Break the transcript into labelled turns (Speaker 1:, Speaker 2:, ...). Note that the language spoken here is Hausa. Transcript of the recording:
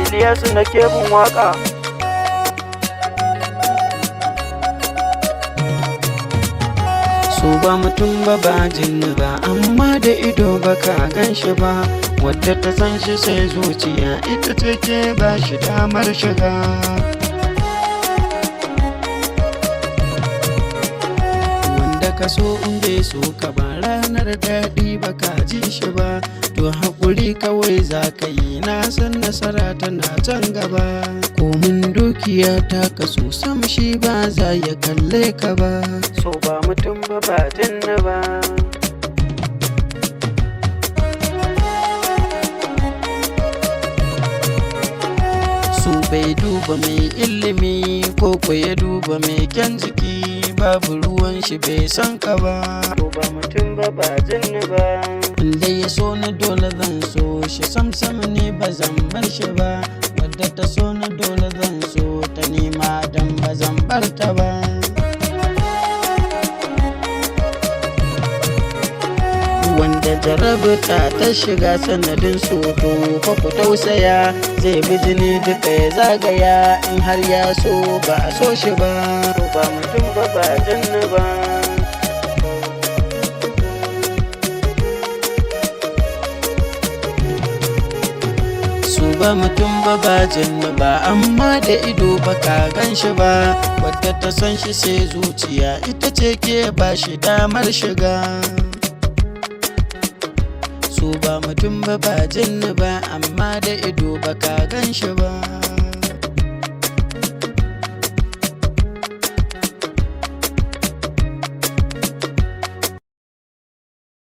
Speaker 1: Iliyasu na kebun waka.
Speaker 2: So ba mutum ba ba jinni ba, amma da ido ba ka gan shi ba. Wadda ta san shi sai zuciya ita take ba shi damar shiga. Wanda ka so in bai so ka ba, ranar daɗi ba ka ji shi ba. To haƙuri kawai za ka yi, na san nasara tana can gaba. Komin dukiya ta kaso sam shi ba za ya kalle ka ba.
Speaker 1: So ba mutum ba ba jinni ba.
Speaker 2: Su bai duba mai ilimi ko ya duba mai kyan jiki, babu ruwan shi bai san ka ba.
Speaker 1: So ba mutum ba ba jinni ba.
Speaker 2: Inda ya so na dole zan so shi, sam ne ba zan bar shi ba. Wadda ta so na dole zan so ta, nima dan ba zan bar ta ba. Wanda jarabta ta shiga sanadin so, to fa ku tausaya, zai bi jini duka ya zagaya. In har ya so ba a so shi ba.
Speaker 1: So ba mutum ba ba jinni ba.
Speaker 2: Su ba mutum ba ba jinni ba, amma da ido ba ka gan shi ba. Wadda ta san shi sai zuciya ita ce ke ba shi damar shiga. Su ba mutum ba ba jinni ba, amma da ido ba ka gan shi ba.